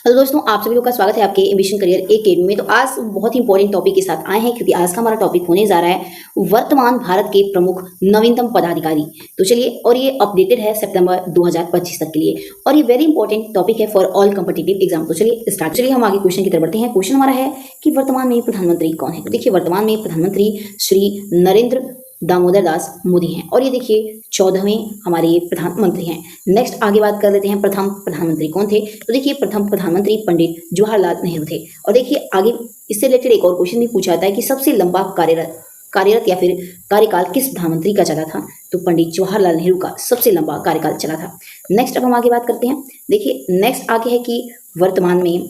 Hello दोस्तों, आप सभी लोग का स्वागत है आपके एम्बिशन करियर एकेडमी में। तो आज बहुत ही इंपॉर्टेंट टॉपिक के साथ आए हैं, क्योंकि आज का हमारा टॉपिक होने जा रहा है वर्तमान भारत के प्रमुख नवीनतम पदाधिकारी। तो चलिए, और ये अपडेटेड है सितंबर 2025 तक के लिए, और ये वेरी इंपॉर्टेंट टॉपिक है फॉर ऑल कॉम्पिटिटिव एग्जाम। तो चलिए हम आगे क्वेश्चन की तरफ बढ़ते हैं। क्वेश्चन हमारा है कि वर्तमान में प्रधानमंत्री कौन है। तो देखिए, वर्तमान में प्रधानमंत्री श्री नरेंद्र दामोदर दास मोदी हैं, और ये देखिए 14वें हमारे ये प्रधानमंत्री हैं। नेक्स्ट आगे बात कर लेते हैं, प्रथम प्रधानमंत्री कौन थे। तो देखिए, प्रथम प्रधानमंत्री पंडित जवाहरलाल नेहरू थे। और देखिए आगे इससे रिलेटेड एक और क्वेश्चन भी पूछा जाता है कि सबसे लंबा कार्यरत या फिर कार्यकाल किस प्रधानमंत्री का चला था। तो पंडित जवाहरलाल नेहरू का सबसे लंबा कार्यकाल चला था। नेक्स्ट अब हम आगे बात करते हैं। देखिए नेक्स्ट आगे है कि वर्तमान में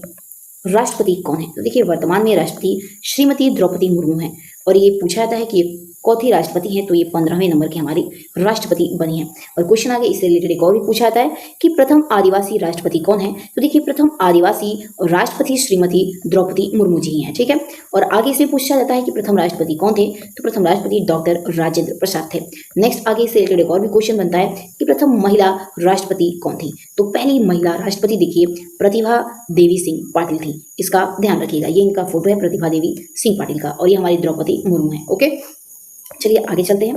राष्ट्रपति कौन है। तो देखिए, वर्तमान में राष्ट्रपति श्रीमती द्रौपदी मुर्मू है, और ये पूछा जाता है कि ये कौथी राष्ट्रपति हैं। तो ये 15वें नंबर के हमारी राष्ट्रपति बनी है। और क्वेश्चन आगे इससे रिलेटेड एक और भी पूछा जाता है कि प्रथम आदिवासी राष्ट्रपति कौन है। तो देखिए, प्रथम आदिवासी राष्ट्रपति श्रीमती द्रौपदी मुर्मू जी हैं, ठीक है। और आगे इसमें पूछा जाता है कि प्रथम राष्ट्रपति कौन थे। तो प्रथम राष्ट्रपति डॉक्टर राजेंद्र प्रसाद थे। नेक्स्ट आगे इससे रिलेटेड एक और भी क्वेश्चन बनता है कि प्रथम महिला राष्ट्रपति कौन थी। तो पहली महिला राष्ट्रपति देखिए प्रतिभा देवी सिंह पाटिल थी। इसका ध्यान रखिएगा, ये इनका फोटो है प्रतिभा देवी सिंह पाटिल का, और ये हमारी द्रौपदी मुर्मू है। ओके, चलिए आगे चलते हैं।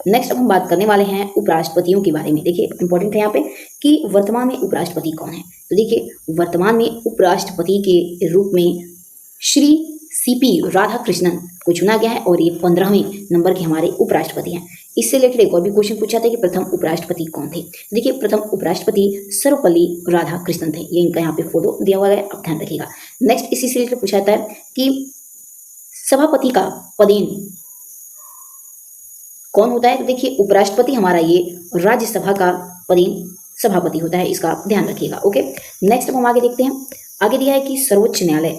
नेक्स्ट अब हम बात करने वाले हैं उपराष्ट्रपतियों के बारे में। देखिए इंपॉर्टेंट है यहाँ पे कि वर्तमान में उपराष्ट्रपति कौन है। तो देखिए, वर्तमान में उपराष्ट्रपति के रूप में श्री सीपी राधाकृष्णन को चुना गया है, और ये 15वें नंबर के हमारे उपराष्ट्रपति हैं। इससे रिलेटेड एक और भी क्वेश्चन पूछा था कि प्रथम उपराष्ट्रपति कौन थे। देखिए, प्रथम उपराष्ट्रपति सर्वपल्ली राधाकृष्णन थे। ये इनका यहाँ पे फोटो दिया हुआ है, आप ध्यान रखिएगा। नेक्स्ट इसी से रिलेटेड पूछा जाता है कि सभापति का पदेन कौन होता है। तो देखिए, उपराष्ट्रपति हमारा ये राज्यसभा का पदेन सभापति होता है, इसका ध्यान रखिएगा। ओके, नेक्स्ट अब हम आगे देखते हैं। आगे दिया है कि सर्वोच्च न्यायालय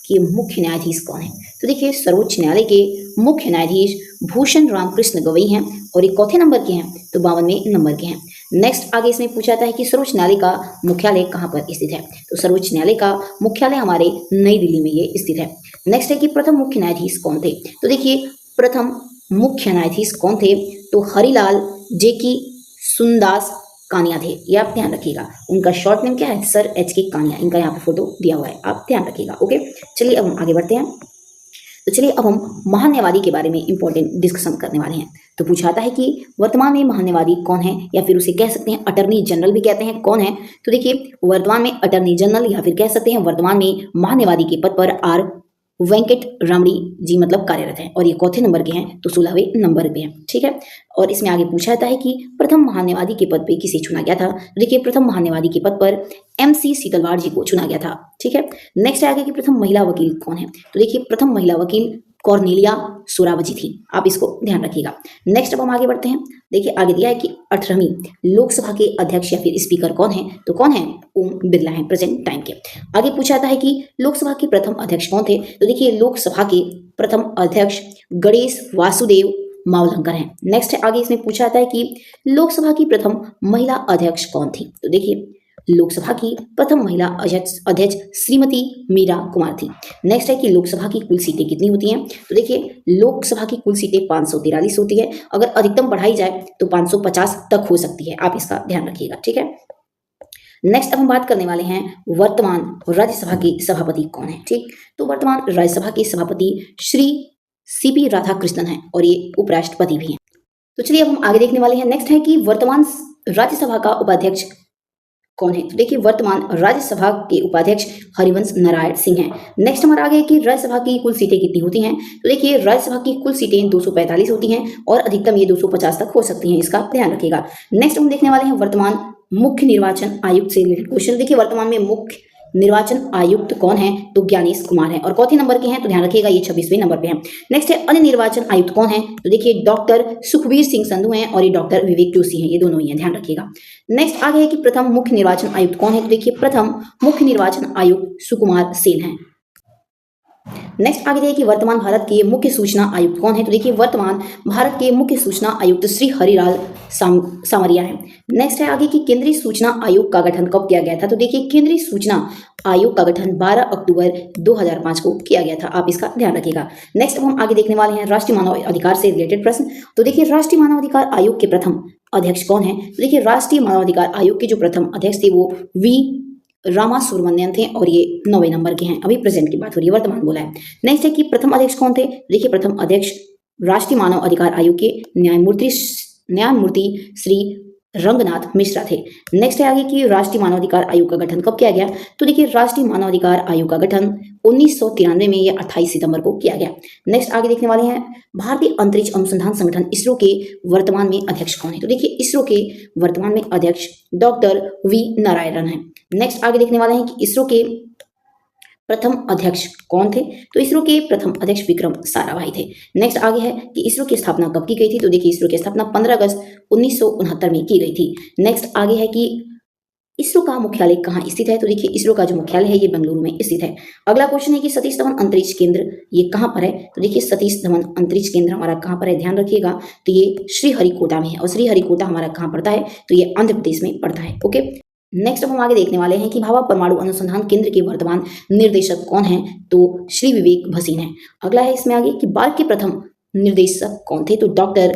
के मुख्य न्यायाधीश कौन है। तो देखिए, सर्वोच्च न्यायालय के मुख्य न्यायाधीश भूषण राम कृष्ण गवई हैं, और ये चौथे नंबर के हैं। तो 52वें नंबर के हैं। नेक्स्ट आगे इसमें पूछा जाता है कि सर्वोच्च न्यायालय का मुख्यालय कहाँ पर स्थित है। तो सर्वोच्च न्यायालय का मुख्यालय हमारे नई दिल्ली में ये स्थित है। नेक्स्ट है कि प्रथम मुख्य न्यायाधीश कौन थे। तो देखिए, प्रथम मुख्य न्यायाधीश कौन थे। तो हरिलाल जेकी सुंदास कानिया थे। ये आप ध्यान रखिएगा, उनका शॉर्ट नेम क्या है, सर HK कानिया। इनका यहाँ पे फोटो दिया हुआ है, आप ध्यान रखिएगा। ओके, चलिए अब हम आगे बढ़ते हैं। तो चलिए अब हम महान्यायवादी के बारे में इंपॉर्टेंट डिस्कशन करने वाले हैं। तो पूछा जाता है कि वर्तमान में महान्यायवादी कौन है, या फिर उसे कह सकते हैं अटर्नी जनरल भी कहते हैं, कौन है। तो देखिए, वर्तमान में अटर्नी जनरल या फिर कह सकते हैं वर्तमान में महान्यायवादी के पद पर आर वेंकट रमणी जी मतलब कार्यरत हैं, और ये चौथे नंबर के हैं। तो 16वें नंबर पे हैं, ठीक है। और इसमें आगे पूछा जाता है कि प्रथम महान्यायवादी के पद पे किसे चुना गया था। तो देखिए, प्रथम महान्यायवादी के पद पर MC सीतलवाड़ जी को चुना गया था, ठीक है। नेक्स्ट आगे कि प्रथम महिला वकील कौन है। तो देखिए, प्रथम महिला वकील कॉर्नेलिया सोरावजी थी, आप इसको ध्यान रखिएगा। नेक्स्ट अब हम आगे बढ़ते हैं। देखिए, आगे दिया है कि 18वीं लोकसभा के अध्यक्ष या फिर स्पीकर कौन है। तो कौन है, ओम बिरला है प्रेजेंट टाइम के। आगे पूछा जाता है कि लोकसभा के प्रथम अध्यक्ष कौन थे। तो देखिए, लोकसभा के प्रथम अध्यक्ष गणेश वासुदेव मावलंकर हैं। नेक्स्ट है आगे इसमें पूछा जाता है कि लोकसभा की प्रथम महिला अध्यक्ष कौन थी। तो देखिए, लोकसभा की प्रथम महिला अध्यक्ष श्रीमती मीरा कुमार थी। नेक्स्ट है कि लोकसभा की कुल सीटें कितनी होती हैं। तो देखिए, लोकसभा की कुल सीटें 543 होती है। अगर अधिकतम बढ़ाई जाए तो 550 तक हो सकती है, आप इसका ध्यान रखिएगा, ठीक है। नेक्स्ट अब हम बात करने वाले हैं वर्तमान राज्यसभा के सभापति कौन है, ठीक। तो वर्तमान राज्यसभा के सभापति श्री CP राधाकृष्णन है, और ये उपराष्ट्रपति भी हैं। तो चलिए अब हम आगे देखने वाले हैं। नेक्स्ट है कि वर्तमान राज्यसभा का उपाध्यक्ष कौन है। तो देखिए, वर्तमान राज्यसभा के उपाध्यक्ष हरिवंश नारायण सिंह हैं। नेक्स्ट हमारा आगे है कि राज्यसभा की कुल सीटें कितनी होती हैं। तो देखिए, राज्यसभा की कुल सीटें 245 होती हैं, और अधिकतम ये 250 तक हो सकती हैं, इसका ध्यान रखिएगा। नेक्स्ट हम देखने वाले हैं वर्तमान मुख्य निर्वाचन आयुक्त से रिलेटेड क्वेश्चन। देखिए, वर्तमान में मुख्य निर्वाचन आयुक्त कौन है। तो ज्ञानेश कुमार है, और चौथे नंबर के हैं। तो ध्यान रखिएगा, ये 26वें नंबर पे हैं। नेक्स्ट है अन्य निर्वाचन आयुक्त कौन है। तो देखिए, डॉक्टर सुखबीर सिंह संधू हैं, और ये डॉक्टर विवेक जोशी हैं, ये दोनों ही हैं, ध्यान रखिएगा। नेक्स्ट आगे है कि प्रथम मुख्य निर्वाचन आयुक्त कौन है। तो देखिए, प्रथम मुख्य निर्वाचन आयुक्त सुकुमार सेन हैं। नेक्स्ट आगे देखिए, वर्तमान भारत के मुख्य सूचना आयुक्त कौन है। तो देखिए, वर्तमान भारत के मुख्य सूचना आयुक्त श्री हरिलाल सामरिया है। नेक्स्ट है आगे कि केंद्रीय सूचना आयोग का गठन कब किया गया था। तो देखिए, केंद्रीय सूचना आयोग का गठन 12 अक्टूबर 2005 को किया गया था, आप इसका ध्यान रखिएगा। नेक्स्ट अब हम आगे देखने वाले हैं राष्ट्रीय मानव अधिकार से रिलेटेड प्रश्न। तो देखिए, राष्ट्रीय मानव अधिकार आयोग के प्रथम अध्यक्ष कौन है। तो देखिए, राष्ट्रीय मानव अधिकार आयोग के जो प्रथम अध्यक्ष थे वो V रामा सुब्रमण्यन थे और ये 9वें नंबर के हैं। अभी प्रेजेंट की बात हो रही है, वर्तमान बोला है। नेक्स्ट है कि प्रथम अध्यक्ष कौन थे? देखिए प्रथम अध्यक्ष राष्ट्रीय मानव अधिकार आयोग के न्यायमूर्ति श्री रंगनाथ मिश्रा थे। नेक्स्ट है आगे कि राष्ट्रीय मानवाधिकार आयोग का गठन कब किया गया? तो देखिए राष्ट्रीय मानवाधिकार आयोग का गठन 1993 में या 28 सितंबर को किया गया। नेक्स्ट आगे देखने वाले हैं भारतीय अंतरिक्ष अनुसंधान संगठन इसरो के वर्तमान में अध्यक्ष कौन है? तो देखिए इसरो के वर्तमान में अध्यक्ष डॉक्टर वी नारायणन है। नेक्स्ट आगे देखने वाले हैं कि इसरो के प्रथम अध्यक्ष कौन थे? तो इसरो के प्रथम अध्यक्ष विक्रम साराभाई थे। नेक्स्ट आगे है कि इसरो की स्थापना कब की गई थी? तो देखिए इसरो की स्थापना 15 अगस्त 1969 में की गई थी। नेक्स्ट आगे है कि इसरो का मुख्यालय कहाँ स्थित है? तो देखिए इसरो का जो मुख्यालय है ये बेंगलुरु में स्थित है। अगला क्वेश्चन है कि सतीश धवन अंतरिक्ष केंद्र ये कहाँ पर है? तो देखिए सतीश धवन अंतरिक्ष केंद्र हमारा कहाँ पर है, ध्यान रखिएगा, तो ये श्रीहरिकोटा में है। और श्रीहरिकोटा हमारा कहाँ पड़ता है? तो ये आंध्र प्रदेश में पड़ता है। ओके, नेक्स्ट अब हम आगे देखने वाले हैं कि भाभा परमाणु अनुसंधान केंद्र के वर्तमान निर्देशक कौन है? तो श्री विवेक भसीन है। अगला है इसमें आगे कि बार्क के प्रथम निर्देशक कौन थे? तो डॉक्टर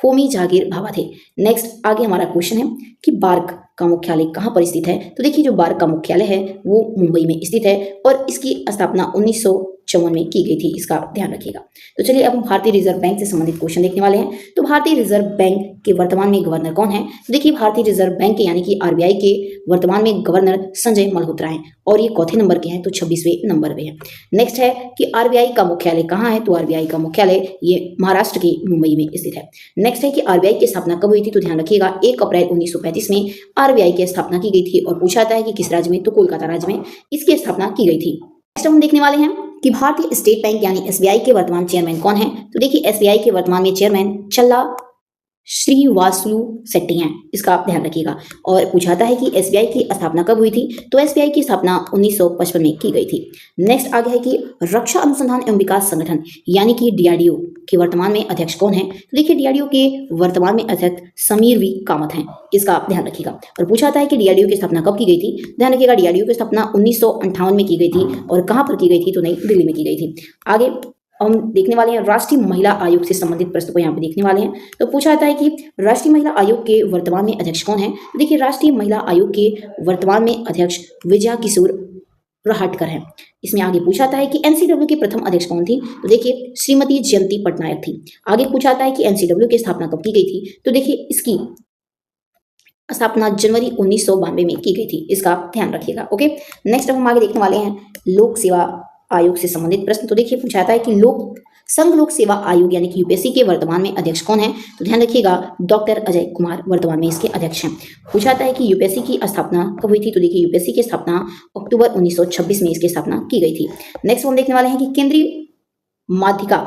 होमी जहांगीर भाभा थे। नेक्स्ट आगे हमारा क्वेश्चन है कि बार्क का मुख्यालय कहाँ पर स्थित है? तो देखिए जो बार्क का मुख्यालय है वो मुंबई में स्थित है और इसकी स्थापना 1954 में की गई थी, इसका ध्यान रखिएगा। तो चलिए अब हम भारतीय रिजर्व बैंक से संबंधित क्वेश्चन देखने वाले हैं। तो भारतीय रिजर्व बैंक के वर्तमान में गवर्नर कौन है? तो देखिए भारतीय रिजर्व बैंक के यानी कि आरबीआई के वर्तमान में गवर्नर संजय मल्होत्रा हैं और ये चौथे नंबर के हैं, तो 26वें नंबर पे है। नेक्स्ट है कि आरबीआई का मुख्यालय कहाँ है? तो आरबीआई का मुख्यालय ये महाराष्ट्र के मुंबई में स्थित है। नेक्स्ट है कि आरबीआई की स्थापना कब हुई थी? तो ध्यान रखिएगा 1 अप्रैल 1935 में आरबीआई की स्थापना की गई थी और पूछा जाता है कि किस राज्य में? तो कोलकाता राज्य में इसकी स्थापना की गई थी। नेक्स्ट हम देखने वाले हैं कि भारतीय स्टेट बैंक यानी एसबीआई के वर्तमान चेयरमैन कौन है? तो देखिए एसबीआई के वर्तमान में चेयरमैन चल्ला श्रीवास्तु शेट्टी हैं, इसका आप ध्यान रखिएगा। और पूछाता है कि एसबीआई की स्थापना कब हुई थी? तो एसबीआई की स्थापना 1955 में की गई थी। नेक्स्ट आगे है कि रक्षा अनुसंधान एवं विकास संगठन यानी कि डीआरडीओ के वर्तमान में अध्यक्ष कौन है? तो देखिए डीआरडीओ के वर्तमान में अध्यक्ष समीर वी कामत हैं, इसका आप ध्यान रखिएगा। और पूछाता है कि डीआरडीओ की स्थापना कब की गई थी? ध्यान रखिएगा डीआरडीओ की स्थापना 1958 में की गई थी और कहाँ पर की गई थी? तो नई दिल्ली में की गई थी। आगे हम देखने वाले हैं राष्ट्रीय महिला आयोग से संबंधित प्रश्न को यहाँ पे देखने वाले हैं। तो पूछा जाता है कि राष्ट्रीय महिला आयोग के वर्तमान में अध्यक्ष कौन है? तो देखिए राष्ट्रीय महिला आयोग के वर्तमान में अध्यक्ष विजया किशोर रहाटकर हैं। इसमें आगे पूछा जाता है कि एनसीडब्ल्यू की प्रथम अध्यक्ष कौन थी? तो देखिए श्रीमती जयंती पटनायक थी। आगे पूछा जाता है कि एनसीडब्ल्यू की स्थापना कब की गई थी? तो देखिए इसकी स्थापना जनवरी 1992 में की गई थी, इसका ध्यान रखिएगा। ओके, नेक्स्ट अब हम आगे देखने वाले हैं लोक सेवा आयोग से संबंधित प्रश्न। तो देखिए पूछा जाता है कि संघ लोक सेवा आयोग यानी कि यूपीएससी के वर्तमान में अध्यक्ष कौन है? तो ध्यान रखिएगा डॉक्टर अजय कुमार वर्तमान में इसके अध्यक्ष हैं। पूछा जाता है कि यूपीएससी की स्थापना कब हुई थी? तो देखिए यूपीएससी की स्थापना अक्टूबर 1926 में इसकी स्थापना की गई थी। नेक्स्ट हम देखने वाले हैं कि केंद्रीय माध्यिका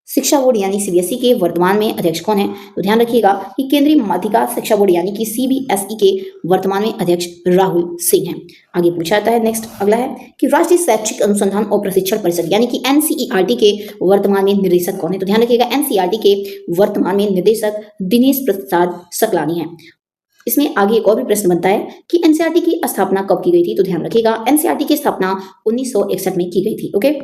शिक्षा बोर्ड यानी सीबीएसई के वर्तमान में अध्यक्ष कौन है? तो ध्यान रखिएगा कि केंद्रीय माध्यिका शिक्षा बोर्ड यानी कि सीबीएसई के वर्तमान में अध्यक्ष राहुल सिंह हैं। आगे पूछा जाता है नेक्स्ट अगला है कि राष्ट्रीय शैक्षिक अनुसंधान और प्रशिक्षण परिषद यानी कि एनसीईआरटी के वर्तमान में निर्देशक कौन है? तो ध्यान रखिएगा एनसीईआरटी के वर्तमान में निर्देशक दिनेश प्रसाद सकलानी है। इसमें आगे एक और भी प्रश्न बनता है कि एनसीईआरटी की स्थापना कब की गई थी? तो ध्यान रखिएगा एनसीईआरटी की स्थापना 1961 में की गई थी। ओके,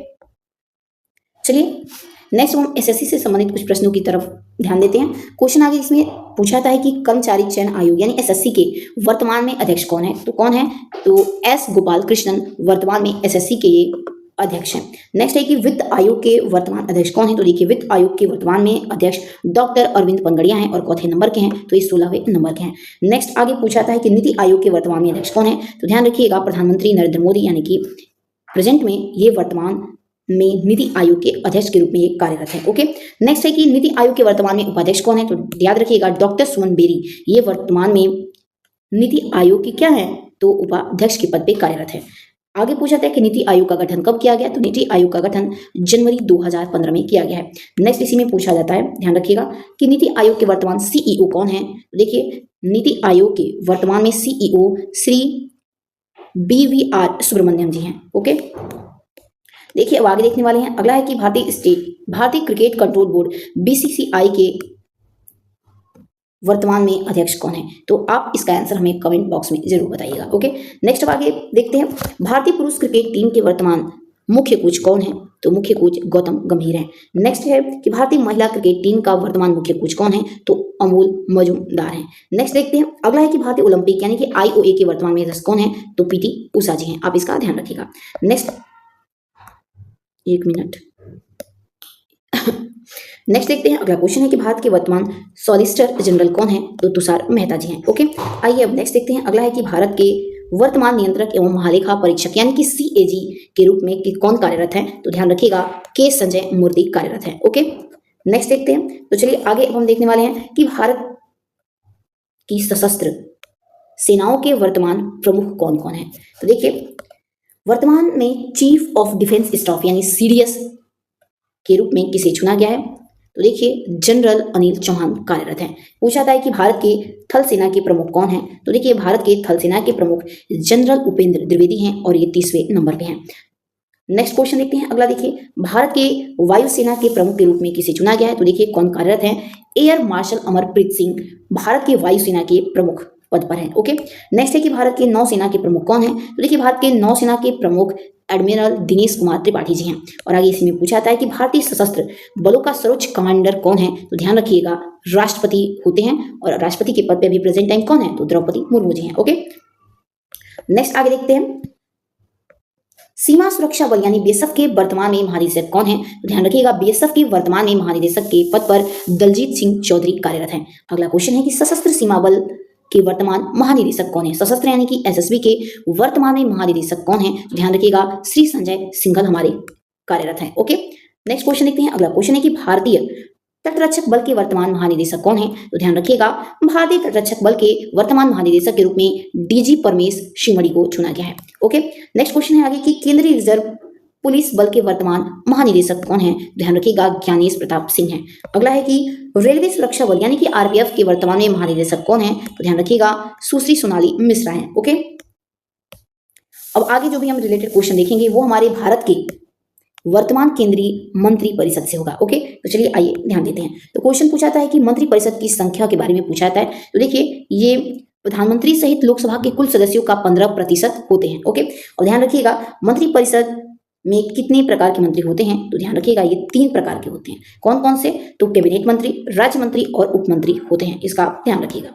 चलिए नेक्स्ट हम एसएससी से संबंधित कुछ प्रश्नों की तरफ ध्यान देते हैं। क्वेश्चन आगे इसमें पूछा जाता है कि कर्मचारी चयन आयोग यानी एसएससी के वर्तमान में अध्यक्ष कौन है? तो कौन है? तो एस गोपाल कृष्णन वर्तमान में एसएससी के ये अध्यक्ष हैं। नेक्स्ट है कि वित्त आयोग के वर्तमान अध्यक्ष कौन है? तो देखिए वित्त आयोग के वर्तमान में अध्यक्ष डॉक्टर अरविंद पनगड़िया हैं और चौथे नंबर के हैं, तो ये 16वें नंबर के हैं। नेक्स्ट आगे पूछा जाता है कि नीति आयोग के वर्तमान में अध्यक्ष कौन है? तो ध्यान रखिएगा प्रधानमंत्री नरेंद्र मोदी यानी कि प्रेजेंट में ये वर्तमान में नीति आयोग के अध्यक्ष के रूप में ये कार्यरत है। ओके, नेक्स्ट है कि नीति आयोग के वर्तमान में उपाध्यक्ष कौन है? तो याद रखिएगा डॉक्टर सुमन बेरी ये वर्तमान में नीति आयोग के क्या है? तो उपाध्यक्ष के पद पे कार्यरत है। आगे पूछा जाता है कि नीति आयोग का गठन कब किया गया? तो नीति आयोग का गठन जनवरी 2015 में किया गया है। नेक्स्ट इसी में पूछा जाता है, ध्यान रखिएगा कि नीति आयोग के वर्तमान सीईओ कौन है? तो देखिए नीति आयोग के वर्तमान में सीईओ श्री BVR सुब्रमण्यम जी हैं। ओके, देखिए अब आगे देखने वाले हैं। अगला है कि भारतीय क्रिकेट कंट्रोल बोर्ड BCCI के वर्तमान में अध्यक्ष कौन है? तो आप इसका आंसर हमें कमेंट बॉक्स में जरूर बताइएगा। ओके, नेक्स्ट अब आगे देखते हैं भारतीय पुरुष क्रिकेट टीम के वर्तमान मुख्य कोच कौन है? तो मुख्य कोच गौतम गंभीर हैं। नेक्स्ट है कि भारतीय महिला क्रिकेट टीम का वर्तमान मुख्य कोच कौन है? तो अमूल मजूमदार हैं। नेक्स्ट देखते हैं, अगला है कि भारतीय ओलंपिक यानी कि आईओए के वर्तमान में अध्यक्ष कौन है? तो पीटी उषा जी हैं। आप इसका ध्यान रखिएगा। नेक्स्ट, एक मिनट। नेक्स्ट देखते हैं, अगला क्वेश्चन है कि भारत के वर्तमान सॉलिसिटर जनरल कौन है? तो तुषार मेहता जी हैं। ओके, आइए अब नेक्स्ट देखते हैं, अगला है कि भारत के वर्तमान नियंत्रक एवं महालेखा परीक्षक यानी कि सीएजी के रूप में कौन कार्यरत है? तो ध्यान रखिएगा, के संजय मूर्ति कार्यरत है। ओके, नेक्स्ट देखते हैं, तो चलिए आगे अब हम देखने वाले हैं कि भारत की सशस्त्र सेनाओं के वर्तमान प्रमुख कौन कौन है? तो देखिए, वर्तमान में चीफ ऑफ डिफेंस स्टाफ यानी सीडीएस के रूप में किसे चुना गया है? तो देखिए, जनरल अनिल चौहान कार्यरत हैं। पूछा था कि भारत के थल सेना के प्रमुख कौन हैं? तो देखिए, भारत के थल सेना के प्रमुख जनरल उपेंद्र द्विवेदी हैं और ये 30वें नंबर पे हैं। नेक्स्ट क्वेश्चन देखते हैं, अगला देखिए, भारत के वायुसेना के प्रमुख के रूप में किसे चुना गया है? तो देखिए, कौन कार्यरत है? एयर मार्शल अमरप्रीत सिंह भारत के वायुसेना के प्रमुख पद पर हैं। ओके, नेक्स्ट है कि भारत के नौसेना के प्रमुख कौन हैं? तो देखिए, भारत के नौसेना के प्रमुख एडमिरल दिनेश कुमार त्रिपाठी जी हैं। और आगे इसमें पूछा जाता है कि भारतीय सशस्त्र बलों का सर्वोच्च कमांडर कौन है? तो ध्यान रखिएगा, राष्ट्रपति होते हैं और राष्ट्रपति के पद पे अभी प्रेजेंट टाइम कौन है? तो द्रौपदी मुर्मू जी हैं। ओके, नेक्स्ट आगे देखते हैं, सीमा सुरक्षा बल यानी बीएसएफ के वर्तमान में महानिदेशक कौन है? तो ध्यान रखिएगा, बीएसएफ के वर्तमान में महानिदेशक के पद पर दलजीत सिंह चौधरी कार्यरत हैं। अगला क्वेश्चन है कि सशस्त्र सीमा बल के वर्तमान महानिदेशक कौन है? सशस्त्र यानी कि एसएसबी के वर्तमान में महानिदेशक कौन है? तो ध्यान रखिएगा, श्री संजय सिंघल हमारे कार्यरत हैं। ओके, नेक्स्ट क्वेश्चन देखते हैं, अगला क्वेश्चन है कि भारतीय तटरक्षक बल के वर्तमान महानिदेशक कौन है? तो ध्यान रखिएगा, भारतीय तटरक्षक बल के वर्तमान महानिदेशक के रूप में डीजी परमेश शिमड़ी को चुना गया है। ओके, नेक्स्ट क्वेश्चन है आगे कि केंद्रीय रिजर्व पुलिस बल के वर्तमान महानिदेशक कौन है? ध्यान रखिएगा, ज्ञानेश प्रताप सिंह है। अगला है कि रेलवे सुरक्षा बल यानी कि आरपीएफ के वर्तमान में महानिदेशक कौन है? तो ध्यान रखिएगा, सुश्री सोनाली मिश्रा है। ओके, अब आगे जो भी हम रिलेटेड क्वेश्चन देखेंगे वो हमारे भारत के वर्तमान केंद्रीय मंत्री परिषद से होगा। ओके, तो चलिए आइए ध्यान देते हैं। तो क्वेश्चन पूछा जाता है कि मंत्री परिषद की संख्या के बारे में पूछा जाता है। तो देखिए, ये प्रधानमंत्री सहित लोकसभा के कुल सदस्यों का 15% होते हैं। ओके, और ध्यान रखिएगा, मंत्री परिषद में कितने प्रकार के मंत्री होते हैं? तो ध्यान रखिएगा, ये 3 प्रकार के होते हैं। कौन कौन से? तो कैबिनेट मंत्री, राज्य मंत्री और उप मंत्री होते हैं। इसका ध्यान रखिएगा।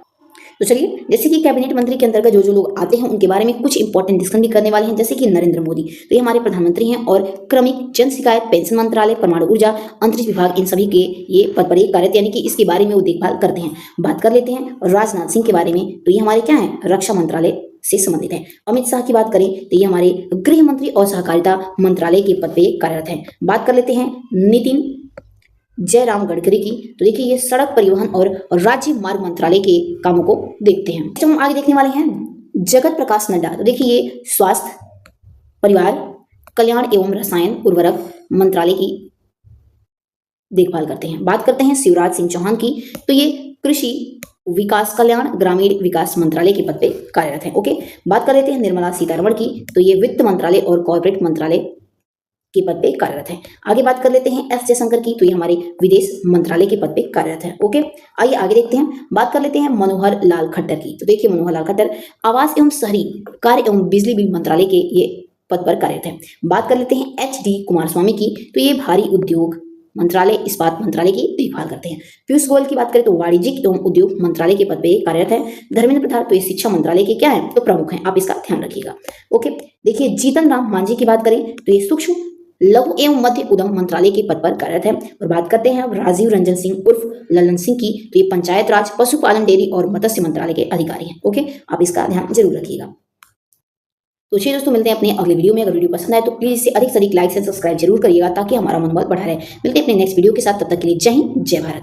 तो चलिए, जैसे कि कैबिनेट मंत्री के अंतर्गत जो जो लोग आते हैं उनके बारे में कुछ इंपॉर्टेंट डिस्कशन भी करने वाले हैं। जैसे कि नरेंद्र मोदी, तो ये हमारे प्रधानमंत्री हैं और क्रमिक जन शिकायत, पेंशन मंत्रालय, परमाणु ऊर्जा, अंतरिक्ष विभाग, इन सभी के ये पद पर कार्यरत, यानी कि इसके बारे में वो देखभाल करते हैं। बात कर लेते हैं और राजनाथ सिंह के बारे में, तो ये हमारे क्या है? रक्षा मंत्रालय से संबंधित है। अमित शाह की बात करें तो ये हमारे गृह मंत्री और सहकारिता मंत्रालय के पद पे कार्यरत हैं। बात कर लेते हैं नितिन जयराम गडकरी की, तो देखिए ये सड़क परिवहन और राज्य मार्ग मंत्रालय के कामों को देखते हैं। तो हम आगे देखने वाले हैं जगत प्रकाश नड्डा, तो देखिए ये स्वास्थ्य, परिवार कल्याण एवं रसायन उर्वरक मंत्रालय की देखभाल करते हैं। बात करते हैं शिवराज सिंह चौहान की, तो ये कृषि विकास कल्याण ग्रामीण विकास मंत्रालय के पद पे कार्यरत हैं। ओके, बात कर लेते हैं निर्मला सीतारमण की, तो ये वित्त मंत्रालय और कॉर्पोरेट मंत्रालय के पद पे कार्यरत है। आगे बात कर लेते हैं एस जयशंकर की, तो ये हमारे विदेश मंत्रालय के पद पे कार्यरत है। ओके, आइए आगे देखते हैं। बात कर लेते हैं मनोहर लाल खट्टर की, तो देखिए मनोहर लाल खट्टर आवास एवं शहरी कार्य एवं बिजली बिल मंत्रालय के ये पद पर कार्यरत है। बात कर लेते हैं एच डी कुमारस्वामी की, तो ये भारी उद्योग मंत्रालय इस्पात मंत्रालय की देखभाल करते हैं। पीयूष गोयल की बात करें तो वाणिज्यिक एवं उद्योग मंत्रालय के पद पे कार्यरत है। धर्मेंद्र प्रधान, तो ये शिक्षा मंत्रालय के क्या है? तो प्रमुख हैं। आप इसका ध्यान रखिएगा। ओके, देखिए जीतन राम मांझी की बात करें तो ये सूक्ष्म लघु एवं मध्य उद्यम मंत्रालय के पद पर कार्यरत है। और बात करते हैं राजीव रंजन सिंह उर्फ ललन सिंह की, तो ये पंचायत राज, पशुपालन, डेयरी और मत्स्य मंत्रालय के अधिकारी हैं। ओके, आप इसका ध्यान जरूर रखिएगा। तो चलिए दोस्तों, मिलते हैं अपने अगले वीडियो में। अगर वीडियो पसंद आए तो प्लीज इसे अधिक से अधिक लाइक से सब्सक्राइब जरूर करिएगा ताकि हमारा मनोबल बढ़ा रहे। मिलते हैं अपने नेक्स्ट वीडियो के साथ, तब तक के लिए जय हिंद, जय भारत।